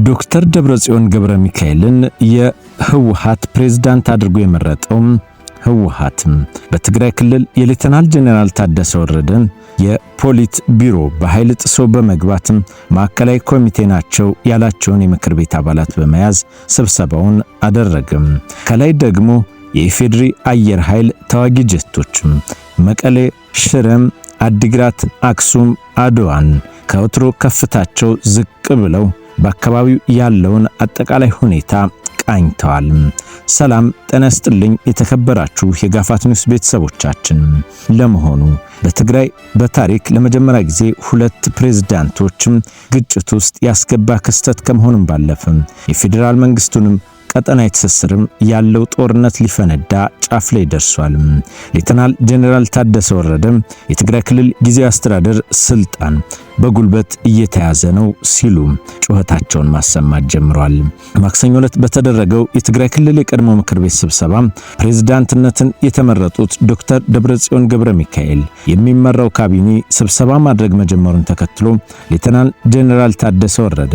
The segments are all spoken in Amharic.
ዶክተር ደብረጽዮን ገብረ ሚካኤልን የህወሓት ፕሬዝዳንት አድርጎ የመረጠው ህወሓትም በትግራይ ክልል የሌተናል ጄኔራል ታደሰ ወረደን የፖሊት ቢሮ በኃይል ጥሶ በመግባት ማዕከላዊ ኮሚቴ ናቸው ያላቸውን የምክር ቤት አባላት በመያዝ ስብሰባውን አደረገም። ከላይ ደግሞ የኢፌድሪ አየር ኃይል ተዋጊ ጀቶችም መቀሌ፣ ሽረም፣ አዲግራት፣ አክሱም፣ አድዋን ከወትሮ ከፍታቸው ዝቅ ብለው በአካባቢው ያለውን አጠቃላይ ሁኔታ ቃኝተዋል። ሰላም ጤና ይስጥልኝ የተከበራችሁ የጋፋት ኒውስ ቤተሰቦቻችን። ለመሆኑ በትግራይ በታሪክ ለመጀመሪያ ጊዜ ሁለት ፕሬዝዳንቶች ግጭት ውስጥ ያስገባ ክስተት ከመሆኑም ባለፈ የፌዴራል መንግስቱንም ቀጠናዊ ትስስርም ያለው ጦርነት ሊፈነዳ ጫፍ ላይ ደርሷል። ሌተናል ጄኔራል ታደሰ ወረደ የትግራይ ክልል ጊዜያዊ አስተዳደር ስልጣን በጉልበት እየተያዘ ነው ሲሉ ጩኸታቸውን ማሰማት ጀምረዋል። ማክሰኞ ዕለት በተደረገው የትግራይ ክልል የቀድሞ ምክር ቤት ስብሰባ ፕሬዝዳንትነትን የተመረጡት ዶክተር ደብረጽዮን ገብረ ሚካኤል የሚመራው ካቢኔ ስብሰባ ማድረግ መጀመሩን ተከትሎ ሌተናል ጄኔራል ታደሰ ወረደ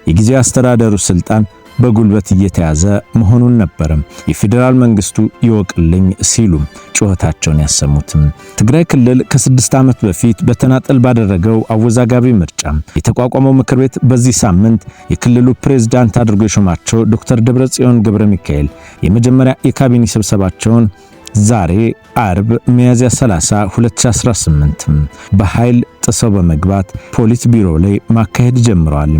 የጊዜያዊ አስተዳደሩ ስልጣን በጉልበት እየተያዘ መሆኑን ነበር የፌዴራል መንግስቱ ይወቅልኝ ሲሉ ጩኸታቸውን ያሰሙትም። ትግራይ ክልል ከ6 ዓመት በፊት በተናጠል ባደረገው አወዛጋቢ ምርጫ የተቋቋመው ምክር ቤት በዚህ ሳምንት የክልሉ ፕሬዝዳንት አድርጎ የሾማቸው ዶክተር ደብረጽዮን ገብረ ሚካኤል የመጀመሪያ የካቢኔ ስብሰባቸውን ዛሬ አርብ ሚያዝያ 30 2018 በኃይል ጥሰው በመግባት ፖሊት ቢሮ ላይ ማካሄድ ጀምረዋል።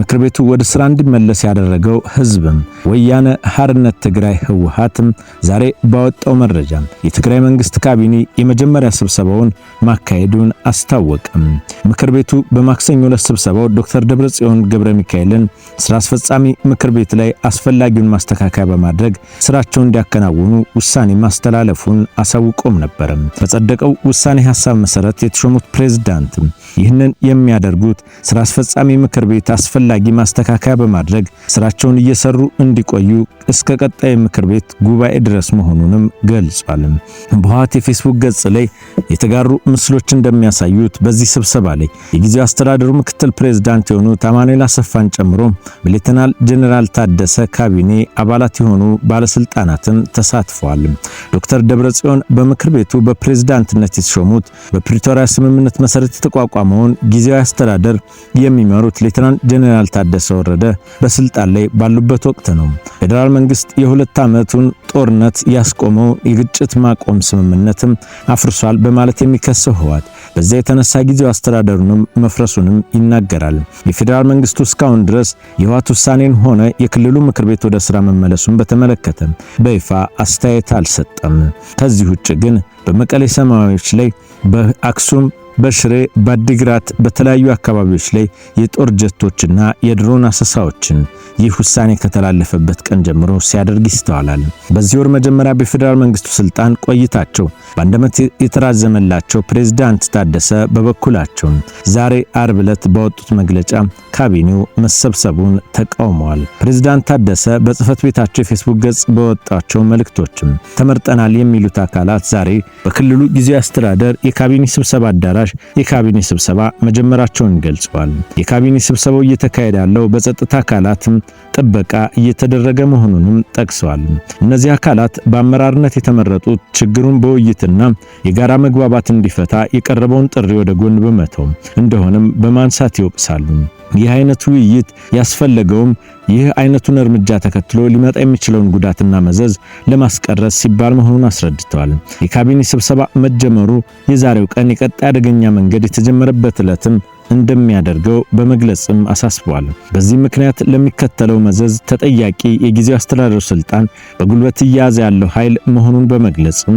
ምክር ቤቱ ወደ ስራ እንዲመለስ ያደረገው ህዝብም ወያነ ሓርነት ትግራይ ህወሓትም ዛሬ ባወጣው መረጃ የትግራይ መንግስት ካቢኔ የመጀመሪያ ስብሰባውን ማካሄዱን አስታወቀም። ምክር ቤቱ በማክሰኞ ዕለት ስብሰባው ዶክተር ደብረጽዮን ገብረ ሚካኤልን ስራ አስፈጻሚ ምክር ቤት ላይ አስፈላጊውን ማስተካከያ በማድረግ ስራቸውን እንዲያከናውኑ ውሳኔ ማስተላለፉን አሳውቆም ነበር። በጸደቀው ውሳኔ ሐሳብ መሰረት የተሾሙት ፕሬዝዳንት ይህንን የሚያደርጉት ስራ አስፈጻሚ ምክር ቤት አስፈላጊ ማስተካከያ በማድረግ ስራቸውን እየሰሩ እንዲቆዩ እስከ ቀጣይ ምክር ቤት ጉባኤ ድረስ መሆኑንም ገልጿል። በህወሓት የፌስቡክ ገጽ ላይ የተጋሩ ምስሎች እንደሚያሳዩት በዚህ ስብሰባ ላይ የጊዜያዊ አስተዳደሩ ምክትል ፕሬዝዳንት የሆኑት አማኑኤል አሰፋን ጨምሮ በሌተናል ጄኔራል ታደሰ ካቢኔ አባላት የሆኑ ባለስልጣናትን ተሳትፈዋል። ዶክተር ደብረጽዮን በምክር ቤቱ በፕሬዝዳንትነት የተሾሙት በፕሪቶሪያ ስምምነት መሰረት የተቋቋመውን ጊዜያዊ አስተዳደር የሚመሩት ሌተናል ጄኔራል ታደሰ ወረደ በስልጣን ላይ ባሉበት ወቅት ነው። ፌዴራል መንግስት የሁለት ዓመቱን ጦርነት ያስቆመው የግጭት ማቆም ስምምነትም አፍርሷል በማለት የሚከሰው ህወሓት በዚያ የተነሳ ጊዜያዊ አስተዳደሩንም መፍረሱንም ይናገራል። የፌዴራል መንግስቱ እስካሁን ድረስ የህወሓት ውሳኔን ሆነ የክልሉ ምክር ቤት ወደ ስራ መመለሱን በተመለከተ በይፋ አስተያየት አልሰጠም። ከዚህ ውጭ ግን በመቀሌ ሰማያዊዎች ላይ በአክሱም በሽሬ በአዲግራት በተለያዩ አካባቢዎች ላይ የጦር ጀቶችና የድሮን አሰሳዎችን ይህ ውሳኔ ከተላለፈበት ቀን ጀምሮ ሲያደርግ ይስተዋላል። በዚህ ወር መጀመሪያ በፌዴራል መንግስቱ ስልጣን ቆይታቸው በአንድ ዓመት የተራዘመላቸው ፕሬዝዳንት ታደሰ በበኩላቸው ዛሬ አርብ ዕለት ባወጡት መግለጫ ካቢኔው መሰብሰቡን ተቃውመዋል። ፕሬዝዳንት ታደሰ በጽህፈት ቤታቸው የፌስቡክ ገጽ በወጣቸው መልእክቶችም ተመርጠናል የሚሉት አካላት ዛሬ በክልሉ ጊዜያዊ አስተዳደር የካቢኔ ስብሰባ አዳራሽ የካቢኔ ስብሰባ መጀመራቸውን ገልጸዋል። የካቢኔ ስብሰባው እየተካሄደ ያለው በጸጥታ አካላት ጥበቃ እየተደረገ መሆኑንም ጠቅሰዋል። እነዚህ አካላት በአመራርነት የተመረጡት ችግሩን በውይይትና የጋራ መግባባት እንዲፈታ የቀረበውን ጥሪ ወደ ጎን በመተው እንደሆነም በማንሳት ይወቅሳሉ። ይህ አይነቱ ውይይት ያስፈለገውም ይህ አይነቱን እርምጃ ተከትሎ ሊመጣ የሚችለውን ጉዳትና መዘዝ ለማስቀረት ሲባል መሆኑን አስረድተዋል። የካቢኔ ስብሰባ መጀመሩ የዛሬው ቀን የቀጣይ አደገኛ መንገድ የተጀመረበት ዕለትም እንደሚያደርገው በመግለጽም አሳስቧል። በዚህ ምክንያት ለሚከተለው መዘዝ ተጠያቂ የጊዜያዊ አስተዳደሩ ስልጣን በጉልበት እያዘ ያለው ኃይል መሆኑን በመግለጽም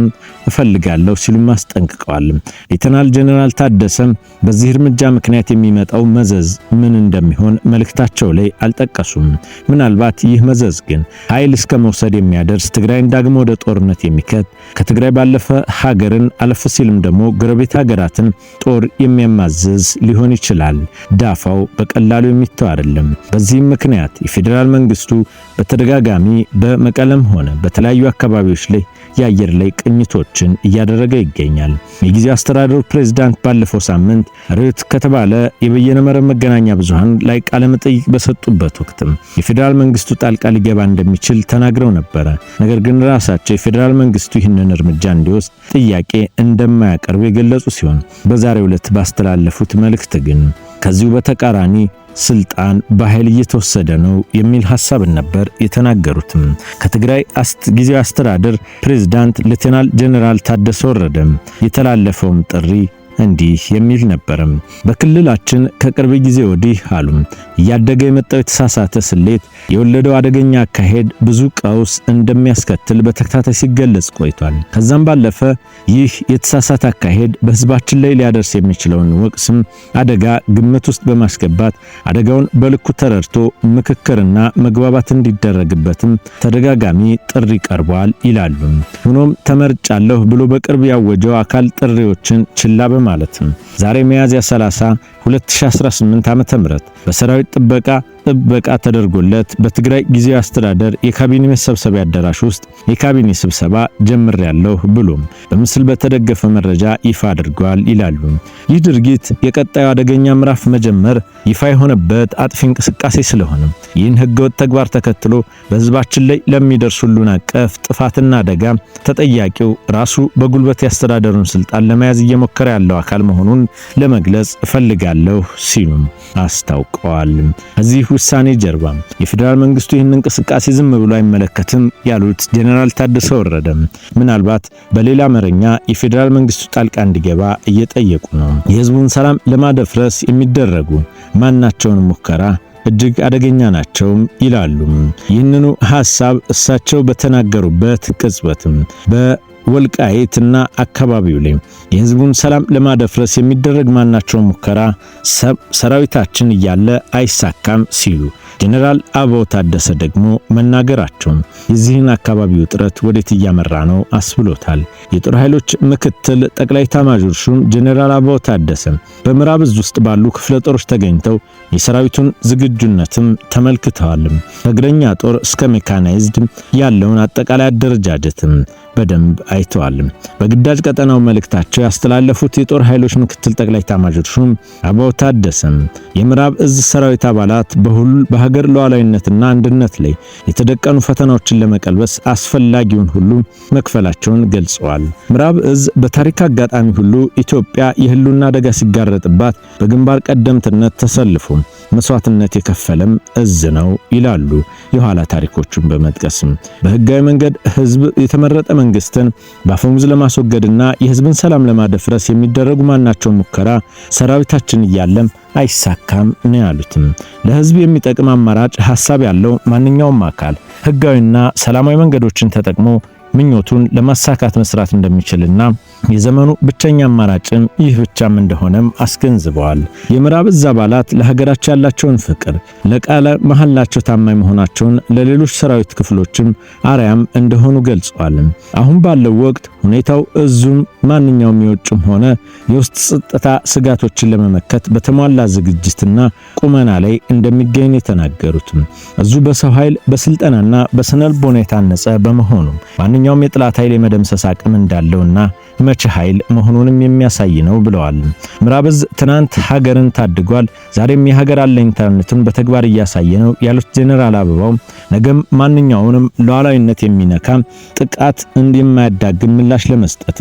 እፈልጋለሁ ሲሉም አስጠንቅቀዋል። ሌተናል ጄኔራል ታደሰም በዚህ እርምጃ ምክንያት የሚመጣው መዘዝ ምን እንደሚሆን መልእክታቸው ላይ አልጠቀሱም። ምናልባት ይህ መዘዝ ግን ኃይል እስከ መውሰድ የሚያደርስ ትግራይን ዳግሞ ወደ ጦርነት የሚከት ከትግራይ ባለፈ ሀገርን አለፍ ሲልም ደግሞ ጎረቤት ሀገራትን ጦር የሚያማዝዝ ሊሆን ይችላል። ዳፋው በቀላሉ የሚተው አይደለም። በዚህም ምክንያት የፌዴራል መንግስቱ በተደጋጋሚ በመቀለም ሆነ በተለያዩ አካባቢዎች ላይ የአየር ላይ ቅኝቶችን እያደረገ ይገኛል። የጊዜያዊ አስተዳደሩ ፕሬዝዳንት ባለፈው ሳምንት ርዕት ከተባለ የበየነ መረብ መገናኛ ብዙሃን ላይ ቃለ መጠይቅ በሰጡበት ወቅትም የፌዴራል መንግስቱ ጣልቃ ሊገባ እንደሚችል ተናግረው ነበረ። ነገር ግን ራሳቸው የፌዴራል መንግስቱ ይህንን እርምጃ እንዲወስድ ጥያቄ እንደማያቀርቡ የገለጹ ሲሆን በዛሬው ዕለት ባስተላለፉት መልእክት ግን ከዚሁ በተቃራኒ ስልጣን በኃይል እየተወሰደ ነው የሚል ሐሳብን ነበር የተናገሩትም። ከትግራይ ጊዜያዊ አስተዳደር ፕሬዝዳንት ሌተናል ጄኔራል ታደሰ ወረደ የተላለፈውም ጥሪ እንዲህ የሚል ነበርም። በክልላችን ከቅርብ ጊዜ ወዲህ አሉም እያደገ የመጣው የተሳሳተ ስሌት የወለደው አደገኛ አካሄድ ብዙ ቀውስ እንደሚያስከትል በተከታታይ ሲገለጽ ቆይቷል። ከዛም ባለፈ ይህ የተሳሳተ አካሄድ በህዝባችን ላይ ሊያደርስ የሚችለውን ወቅስም አደጋ ግምት ውስጥ በማስገባት አደጋውን በልኩ ተረድቶ ምክክርና መግባባት እንዲደረግበትም ተደጋጋሚ ጥሪ ቀርቧል ይላሉ። ሆኖም ተመርጫለሁ ብሎ በቅርብ ያወጀው አካል ጥሪዎችን ችላ ማለትም ዛሬ ሚያዝያ 30 2018 ዓ.ም በሰራዊት ጥበቃ ተደርጎለት በትግራይ ጊዜያዊ አስተዳደር የካቢኔ መሰብሰቢያ አዳራሽ ውስጥ የካቢኔ ስብሰባ ጀምሬያለሁ ብሎም በምስል በተደገፈ መረጃ ይፋ አድርጓል ይላሉ። ይህ ድርጊት የቀጣዩ አደገኛ ምዕራፍ መጀመር ይፋ የሆነበት አጥፊ እንቅስቃሴ ስለሆነ ይህን ህገወጥ ተግባር ተከትሎ በህዝባችን ላይ ለሚደርስ ሁሉን አቀፍ ጥፋትና አደጋ ተጠያቂው ራሱ በጉልበት ያስተዳደሩን ስልጣን ለመያዝ እየሞከረ ያለው አካል መሆኑን ለመግለጽ እፈልጋለሁ ሲሉም አስታውቀዋል። ከዚህ ውሳኔ ጀርባ የፌዴራል መንግስቱ ይህን እንቅስቃሴ ዝም ብሎ አይመለከትም ያሉት ጄኔራል ታደሰ ወረደ ምናልባት በሌላ አማርኛ የፌዴራል መንግስቱ ጣልቃ እንዲገባ እየጠየቁ ነው። የህዝቡን ሰላም ለማደፍረስ የሚደረጉ ማናቸውን ሙከራ እጅግ አደገኛ ናቸው ይላሉ። ይህንኑ ሐሳብ እሳቸው በተናገሩበት ቅጽበትም ወልቃይትና አካባቢው ላይ የህዝቡን ሰላም ለማደፍረስ የሚደረግ ማናቸው ሙከራ ሰራዊታችን እያለ አይሳካም ሲሉ ጄኔራል አበባው ታደሰ ደግሞ መናገራቸው የዚህን አካባቢ ውጥረት ወዴት እያመራ ነው አስብሎታል። የጦር ኃይሎች ምክትል ጠቅላይ ኤታማዦር ሹም ጄኔራል አበባው ታደሰ በምዕራብ ዕዝ ውስጥ ባሉ ክፍለ ጦሮች ተገኝተው የሰራዊቱን ዝግጁነትም ተመልክተዋል። ከእግረኛ ጦር እስከ ሜካናይዝድ ያለውን አጠቃላይ አደረጃጀትም በደንብ አይተዋል። በግዳጅ ቀጠናው መልእክታቸው ያስተላለፉት የጦር ኃይሎች ምክትል ጠቅላይ ኤታማዦር ሹም አበባው ታደሰ የምዕራብ ዕዝ ሰራዊት አባላት በሀገር ሉዓላዊነትና አንድነት ላይ የተደቀኑ ፈተናዎችን ለመቀልበስ አስፈላጊውን ሁሉ መክፈላቸውን ገልጸዋል። ምዕራብ ዕዝ በታሪክ አጋጣሚ ሁሉ ኢትዮጵያ የህልውና አደጋ ሲጋረጥባት በግንባር ቀደምትነት ተሰልፎ መስዋዕትነት የከፈለም ዕዝ ነው ይላሉ። የኋላ ታሪኮቹን በመጥቀስም በህጋዊ መንገድ ህዝብ የተመረጠ መንግስትን በአፈሙዝ ለማስወገድና የህዝብን ሰላም ለማደፍረስ የሚደረጉ ማናቸው ሙከራ ሰራዊታችን እያለም አይሳካም ነው ያሉትም። ለህዝብ የሚጠቅም አማራጭ ሐሳብ ያለው ማንኛውም አካል ህጋዊና ሰላማዊ መንገዶችን ተጠቅሞ ምኞቱን ለማሳካት መስራት እንደሚችልና የዘመኑ ብቸኛ አማራጭም ይህ ብቻም እንደሆነም አስገንዝበዋል። የምዕራብ ዕዝ አባላት ለሀገራቸው ያላቸውን ፍቅር ለቃለ መሐላቸው ታማኝ መሆናቸውን ለሌሎች ሰራዊት ክፍሎችም አርያም እንደሆኑ ገልጸዋል። አሁን ባለው ወቅት ሁኔታው ዕዙም ማንኛውም የውጭም ሆነ የውስጥ ጸጥታ ስጋቶችን ለመመከት በተሟላ ዝግጅትና ቁመና ላይ እንደሚገኝ የተናገሩት ዕዙ በሰው ኃይል በስልጠናና በስነልቦና የታነጸ በመሆኑ ማንኛውም የጥላት ኃይል የመደምሰስ አቅም እንዳለውና መቼ ኃይል መሆኑንም የሚያሳይ ነው ብለዋል። ምዕራብ ዕዝ ትናንት ሀገርን ታድጓል፣ ዛሬም የሀገር አለኝታነቱን በተግባር እያሳየ ነው ያሉት ጄኔራል አበባው ነገም ማንኛውንም ሉዓላዊነት የሚነካ ጥቃት እንደማያዳግም ምላሽ ለመስጠት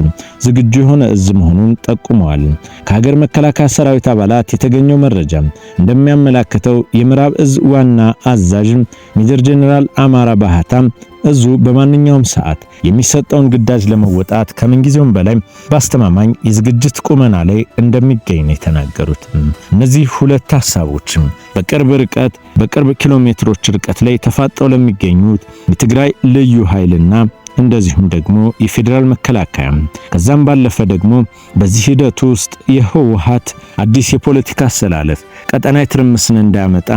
ዝግጁ የሆነ ዕዝ መሆኑን ጠቁመዋል። ከሀገር መከላከያ ሰራዊት አባላት የተገኘው መረጃ እንደሚያመላክተው የምዕራብ ዕዝ ዋና አዛዥ ሜጀር ጄኔራል አማራ ባህታ ዕዙ በማንኛውም ሰዓት የሚሰጠውን ግዳጅ ለመወጣት ከምንጊዜውም በላይ በአስተማማኝ የዝግጅት ቁመና ላይ እንደሚገኝ ነው የተናገሩት። እነዚህ ሁለት ሐሳቦች በቅርብ ኪሎ ሜትሮች ርቀት ላይ ተፋጠው ለሚገኙት የትግራይ ልዩ ኃይልና እንደዚሁም ደግሞ የፌዴራል መከላከያ ከዛም ባለፈ ደግሞ በዚህ ሂደት ውስጥ የህወሓት አዲስ የፖለቲካ አሰላለፍ ቀጠናዊ ትርምስን እንዳያመጣ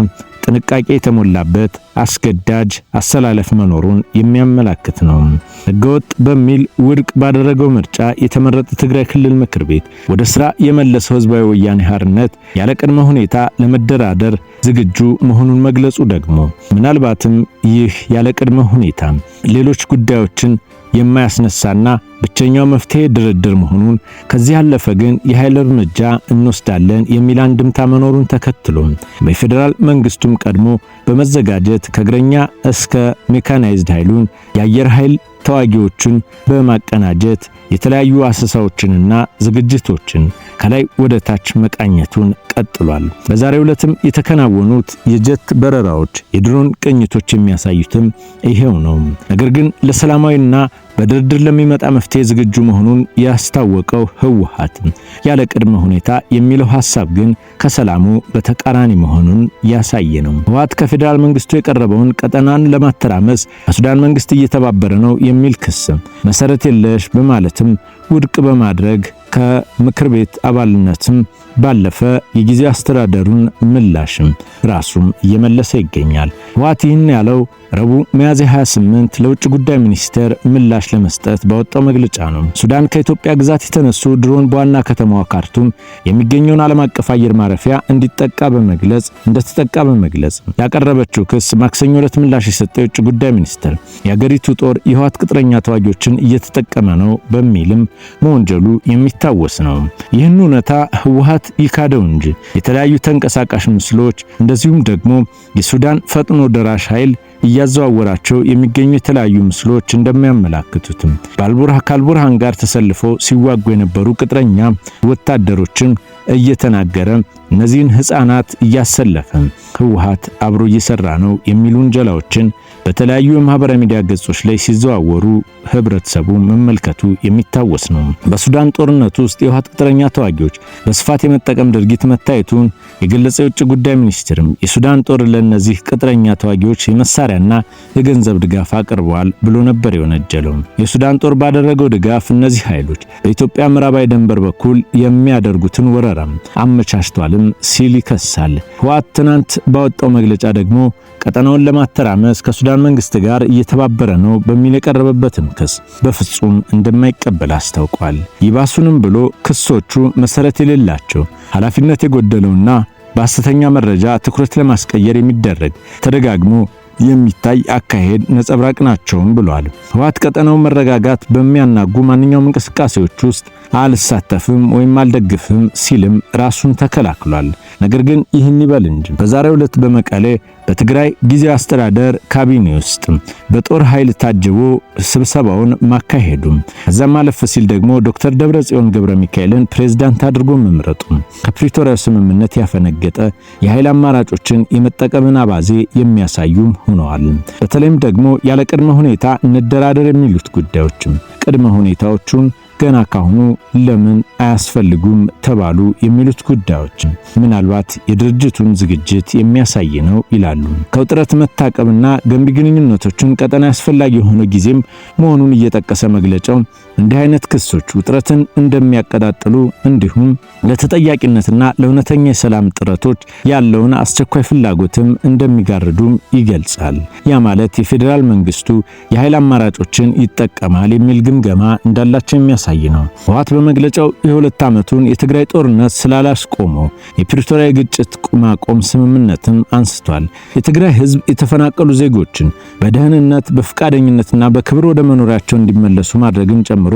ጥንቃቄ የተሞላበት አስገዳጅ አሰላለፍ መኖሩን የሚያመላክት ነው። ህገወጥ በሚል ውድቅ ባደረገው ምርጫ የተመረጠ ትግራይ ክልል ምክር ቤት ወደ ስራ የመለሰው ህዝባዊ ወያኔ ሓርነት ያለ ቅድመ ሁኔታ ለመደራደር ዝግጁ መሆኑን መግለጹ ደግሞ ምናልባትም ይህ ያለ ቅድመ ሁኔታ ሌሎች ጉዳዮችን የማያስነሳና ብቸኛው መፍትሄ ድርድር መሆኑን ከዚህ ያለፈ ግን የኃይል እርምጃ እንወስዳለን የሚል አንድምታ መኖሩን ተከትሎ በፌዴራል መንግስቱም ቀድሞ በመዘጋጀት ከእግረኛ እስከ ሜካናይዝድ ኃይሉን የአየር ኃይል ተዋጊዎችን በማቀናጀት የተለያዩ አሰሳዎችንና ዝግጅቶችን ከላይ ወደ ታች መቃኘቱን ቀጥሏል። በዛሬው ዕለትም የተከናወኑት የጀት በረራዎች፣ የድሮን ቅኝቶች የሚያሳዩትም ይሄው ነው። ነገር ግን ለሰላማዊና በድርድር ለሚመጣ መፍትሄ ዝግጁ መሆኑን ያስታወቀው ህወሓት ያለ ቅድመ ሁኔታ የሚለው ሐሳብ ግን ከሰላሙ በተቃራኒ መሆኑን ያሳየ ነው። ህወሓት ከፌዴራል መንግስቱ የቀረበውን ቀጠናን ለማተራመስ ከሱዳን መንግስት እየተባበረ ነው የሚል ክስ መሰረት የለሽ በማለትም ውድቅ በማድረግ ከምክር ቤት አባልነትም ባለፈ የጊዜ አስተዳደሩን ምላሽም ራሱም እየመለሰ ይገኛል። ህወሓት ይህን ያለው ረቡዕ ሚያዝያ 28 ለውጭ ጉዳይ ሚኒስቴር ምላሽ ለመስጠት ባወጣው መግለጫ ነው። ሱዳን ከኢትዮጵያ ግዛት የተነሱ ድሮን በዋና ከተማዋ ካርቱም የሚገኘውን ዓለም አቀፍ አየር ማረፊያ እንዲጠቃ በመግለጽ ያቀረበችው ክስ ማክሰኞ ዕለት ምላሽ የሰጠው የውጭ ጉዳይ ሚኒስቴር የአገሪቱ ጦር የህወሓት ቅጥረኛ ተዋጊዎችን እየተጠቀመ ነው በሚልም መወንጀሉ የሚታወስ ነው። ይህን እውነታ ህወሓት ይካደው እንጂ የተለያዩ ተንቀሳቃሽ ምስሎች እንደዚሁም ደግሞ የሱዳን ፈጥኖ ደራሽ ኃይል እያዘዋወራቸው የሚገኙ የተለያዩ ምስሎች እንደሚያመላክቱትም ከአልቡርሃን ጋር ተሰልፈው ሲዋጉ የነበሩ ቅጥረኛ ወታደሮችን እየተናገረ እነዚህን ህፃናት እያሰለፈ ህወሓት አብሮ እየሰራ ነው የሚሉ ወንጀላዎችን በተለያዩ የማህበራዊ ሚዲያ ገጾች ላይ ሲዘዋወሩ ህብረተሰቡ መመልከቱ የሚታወስ ነው። በሱዳን ጦርነት ውስጥ የህወሓት ቅጥረኛ ተዋጊዎች በስፋት የመጠቀም ድርጊት መታየቱን የገለጸው የውጭ ጉዳይ ሚኒስትርም የሱዳን ጦር ለነዚህ ቅጥረኛ ተዋጊዎች የመሳሪያና የገንዘብ ድጋፍ አቅርበዋል ብሎ ነበር የወነጀለው። የሱዳን ጦር ባደረገው ድጋፍ እነዚህ ኃይሎች በኢትዮጵያ ምዕራባዊ ድንበር በኩል የሚያደርጉትን ወረራም አመቻችቷልም ሲል ይከሳል። ህወሓት ትናንት ባወጣው መግለጫ ደግሞ ቀጠናውን ለማተራመስ ከሱዳን መንግስት ጋር እየተባበረ ነው በሚል የቀረበበትን ክስ በፍጹም እንደማይቀበል አስታውቋል። ይባሱንም ብሎ ክሶቹ መሰረት የሌላቸው ኃላፊነት የጎደለውና በሐሰተኛ መረጃ ትኩረት ለማስቀየር የሚደረግ ተደጋግሞ የሚታይ አካሄድ ነጸብራቅ ናቸውም ብሏል። ህወሓት ቀጠናውን መረጋጋት በሚያናጉ ማንኛውም እንቅስቃሴዎች ውስጥ አልሳተፍም ወይም አልደግፍም ሲልም ራሱን ተከላክሏል። ነገር ግን ይህን ይበል እንጂ በዛሬው ዕለት በመቀሌ በትግራይ ጊዜያዊ አስተዳደር ካቢኔ ውስጥ በጦር ኃይል ታጅቦ ስብሰባውን ማካሄዱም ከዛም አለፍ ሲል ደግሞ ዶክተር ደብረጽዮን ገብረ ሚካኤልን ፕሬዝዳንት አድርጎ መምረጡ ከፕሪቶሪያ ስምምነት ያፈነገጠ የኃይል አማራጮችን የመጠቀምን አባዜ የሚያሳዩም ሆነዋል። በተለይም ደግሞ ያለ ቅድመ ሁኔታ እንደራደር የሚሉት ጉዳዮችም ቅድመ ሁኔታዎቹን ገና ካሁኑ ለምን አያስፈልጉም ተባሉ የሚሉት ጉዳዮች ምናልባት የድርጅቱን ዝግጅት የሚያሳይ ነው ይላሉ። ከውጥረት መታቀብና ገንቢ ግንኙነቶችን ቀጠና አስፈላጊ የሆነ ጊዜም መሆኑን እየጠቀሰ መግለጫው እንዲህ አይነት ክሶች ውጥረትን እንደሚያቀጣጥሉ እንዲሁም ለተጠያቂነትና ለእውነተኛ የሰላም ጥረቶች ያለውን አስቸኳይ ፍላጎትም እንደሚጋርዱም ይገልጻል። ያ ማለት የፌዴራል መንግስቱ የኃይል አማራጮችን ይጠቀማል የሚል ግምገማ እንዳላቸው የሚያሳይ ነው። ህወሓት በመግለጫው የሁለት ዓመቱን የትግራይ ጦርነት ስላላስቆመው የፕሪቶሪያ ግጭት ማቆም ስምምነትን አንስቷል። የትግራይ ህዝብ የተፈናቀሉ ዜጎችን በደህንነት በፍቃደኝነትና በክብር ወደ መኖሪያቸው እንዲመለሱ ማድረግን ጨምሮ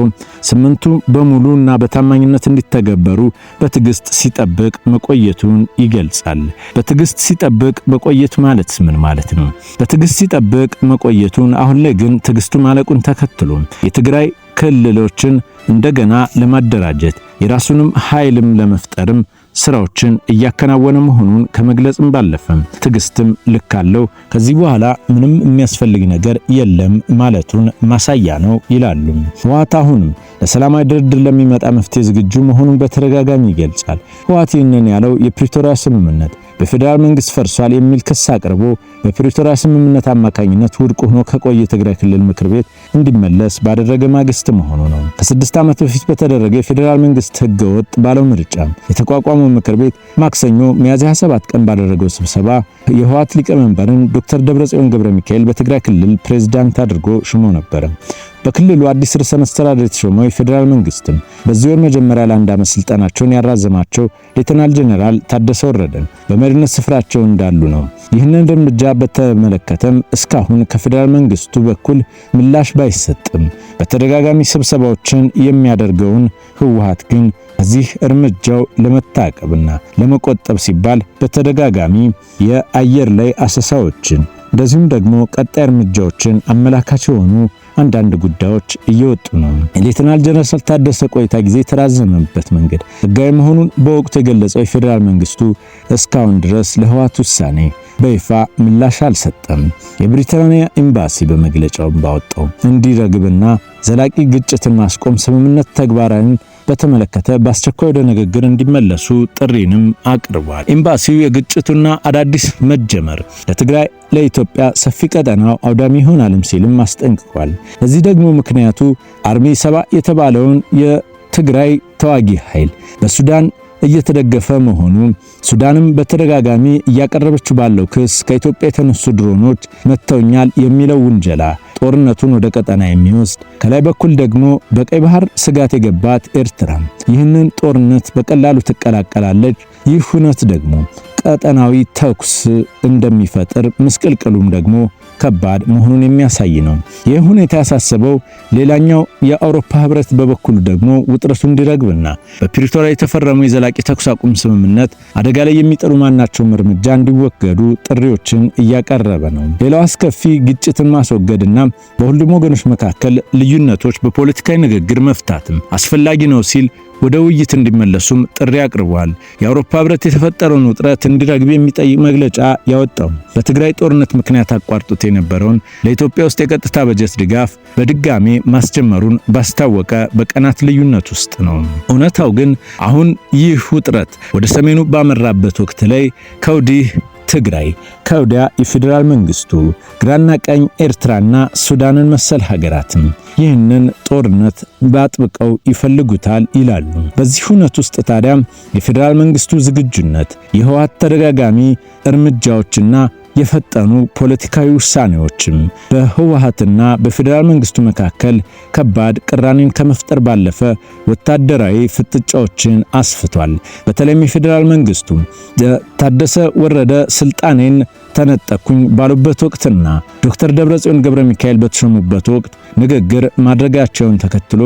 ስምንቱ በሙሉና በታማኝነት እንዲተገበሩ በትዕግስት ሲጠብቅ መቆየቱን ይገልጻል። በትዕግስት ሲጠብቅ መቆየት ማለት ምን ማለት ነው? በትዕግስት ሲጠብቅ መቆየቱን አሁን ላይ ግን ትዕግስቱ ማለቁን ተከትሎ የትግራይ ክልሎችን እንደገና ለማደራጀት የራሱንም ኃይልም ለመፍጠርም ስራዎችን እያከናወነ መሆኑን ከመግለጽም ባለፈም ትዕግስትም ልክ አለው፣ ከዚህ በኋላ ምንም የሚያስፈልግ ነገር የለም ማለቱን ማሳያ ነው ይላሉ። ህወሓት አሁንም ለሰላማዊ ድርድር ለሚመጣ መፍትሄ ዝግጁ መሆኑን በተደጋጋሚ ይገልጻል። ህወሓት ይህንን ያለው የፕሪቶሪያ ስምምነት በፌዴራል መንግስት ፈርሷል የሚል ክስ አቅርቦ በፕሪቶሪያ ስምምነት አማካኝነት ውድቅ ሆኖ ከቆየ የትግራይ ክልል ምክር ቤት እንዲመለስ ባደረገ ማግስት መሆኑ ነው። ከ6 ዓመት በፊት በተደረገ የፌዴራል መንግስት ህገወጥ ባለው ምርጫ የተቋቋመው ምክር ቤት ማክሰኞ ሚያዝያ 27 ቀን ባደረገው ስብሰባ የህወሓት ሊቀመንበርን ዶክተር ደብረጽዮን ገብረ ሚካኤል በትግራይ ክልል ፕሬዝዳንት አድርጎ ሽሞ ነበር። በክልሉ አዲስ ርዕሰ መስተዳድር የተሾመው የፌዴራል መንግስትም በዚህ ወር መጀመሪያ ለአንድ ዓመት ስልጣናቸውን ያራዘማቸው ሌተናል ጄኔራል ታደሰ ወረደን በመሪነት ስፍራቸው እንዳሉ ነው። ይህንን እርምጃ በተመለከተም እስካሁን ከፌዴራል መንግስቱ በኩል ምላሽ ባይሰጥም በተደጋጋሚ ስብሰባዎችን የሚያደርገውን ህወሓት ግን እዚህ እርምጃው ለመታቀብና ለመቆጠብ ሲባል በተደጋጋሚ የአየር ላይ አሰሳዎችን እንደዚሁም ደግሞ ቀጣይ እርምጃዎችን አመላካች የሆኑ አንዳንድ ጉዳዮች እየወጡ ነው። ሌተናል ጀነራል ታደሰ ቆይታ ጊዜ የተራዘመበት መንገድ ህጋዊ መሆኑን በወቅቱ የገለጸው የፌዴራል መንግስቱ እስካሁን ድረስ ለህወሓት ውሳኔ በይፋ ምላሽ አልሰጠም። የብሪታንያ ኤምባሲ በመግለጫው ባወጣው እንዲረግብና ዘላቂ ግጭትን ማስቆም ስምምነት ተግባራዊ በተመለከተ በአስቸኳይ ወደ ንግግር እንዲመለሱ ጥሪንም አቅርቧል። ኤምባሲው የግጭቱና አዳዲስ መጀመር ለትግራይ ለኢትዮጵያ ሰፊ ቀጠናው አውዳሚ ይሆናልም ሲልም አስጠንቅቋል። ለዚህ ደግሞ ምክንያቱ አርሚ 7 የተባለውን የትግራይ ተዋጊ ኃይል በሱዳን እየተደገፈ መሆኑ፣ ሱዳንም በተደጋጋሚ እያቀረበችው ባለው ክስ ከኢትዮጵያ የተነሱ ድሮኖች መተውኛል የሚለው ውንጀላ ጦርነቱን ወደ ቀጠና የሚወስድ ከላይ በኩል ደግሞ በቀይ ባህር ስጋት የገባት ኤርትራ ይህንን ጦርነት በቀላሉ ትቀላቀላለች። ይህ ሁነት ደግሞ ቀጠናዊ ተኩስ እንደሚፈጥር ምስቅልቅሉም ደግሞ ከባድ መሆኑን የሚያሳይ ነው። ይህ ሁኔታ ያሳሰበው ሌላኛው የአውሮፓ ህብረት በበኩሉ ደግሞ ውጥረቱ እንዲረግብና በፕሪቶሪያ የተፈረመው የዘላቂ ተኩስ አቁም ስምምነት አደጋ ላይ የሚጥሉ ማናቸውም እርምጃ እንዲወገዱ ጥሪዎችን እያቀረበ ነው። ሌላው አስከፊ ግጭትን ማስወገድና በሁሉም ወገኖች መካከል ልዩነቶች በፖለቲካዊ ንግግር መፍታትም አስፈላጊ ነው ሲል ወደ ውይይት እንዲመለሱም ጥሪ አቅርቧል። የአውሮፓ ህብረት የተፈጠረውን ውጥረት እንዲረግብ የሚጠይቅ መግለጫ ያወጣው በትግራይ ጦርነት ምክንያት አቋርጦት የነበረውን ለኢትዮጵያ ውስጥ የቀጥታ በጀት ድጋፍ በድጋሜ ማስጀመሩን ባስታወቀ በቀናት ልዩነት ውስጥ ነው። እውነታው ግን አሁን ይህ ውጥረት ወደ ሰሜኑ ባመራበት ወቅት ላይ ከወዲህ ትግራይ ከወዲያ የፌዴራል መንግስቱ ግራና ቀኝ ኤርትራና ሱዳንን መሰል ሀገራትም ይህንን ጦርነት በአጥብቀው ይፈልጉታል ይላሉ። በዚህ ሁነት ውስጥ ታዲያ የፌዴራል መንግስቱ ዝግጁነት የህወሓት ተደጋጋሚ እርምጃዎችና የፈጠኑ ፖለቲካዊ ውሳኔዎችም በህወሓትና በፌዴራል መንግስቱ መካከል ከባድ ቅራኔን ከመፍጠር ባለፈ ወታደራዊ ፍጥጫዎችን አስፍቷል። በተለይም የፌዴራል መንግስቱ ታደሰ ወረደ ስልጣኔን ተነጠኩኝ ባሉበት ወቅትና ዶክተር ደብረጽዮን ገብረ ሚካኤል በተሾሙበት ወቅት ንግግር ማድረጋቸውን ተከትሎ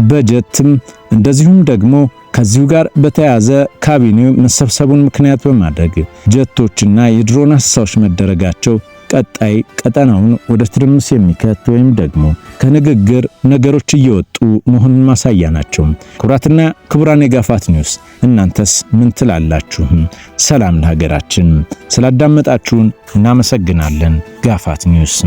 በጀትም እንደዚሁም ደግሞ ከዚሁ ጋር በተያያዘ ካቢኔው መሰብሰቡን ምክንያት በማድረግ ጀቶችና የድሮን አሳዎች መደረጋቸው ቀጣይ ቀጠናውን ወደ ትርምስ የሚከት ወይም ደግሞ ከንግግር ነገሮች እየወጡ መሆኑን ማሳያ ናቸው። ክቡራትና ክቡራን የጋፋት ኒውስ እናንተስ ምን ትላላችሁ? ሰላም ለሀገራችን። ስላዳመጣችሁን እናመሰግናለን። ጋፋት ኒውስ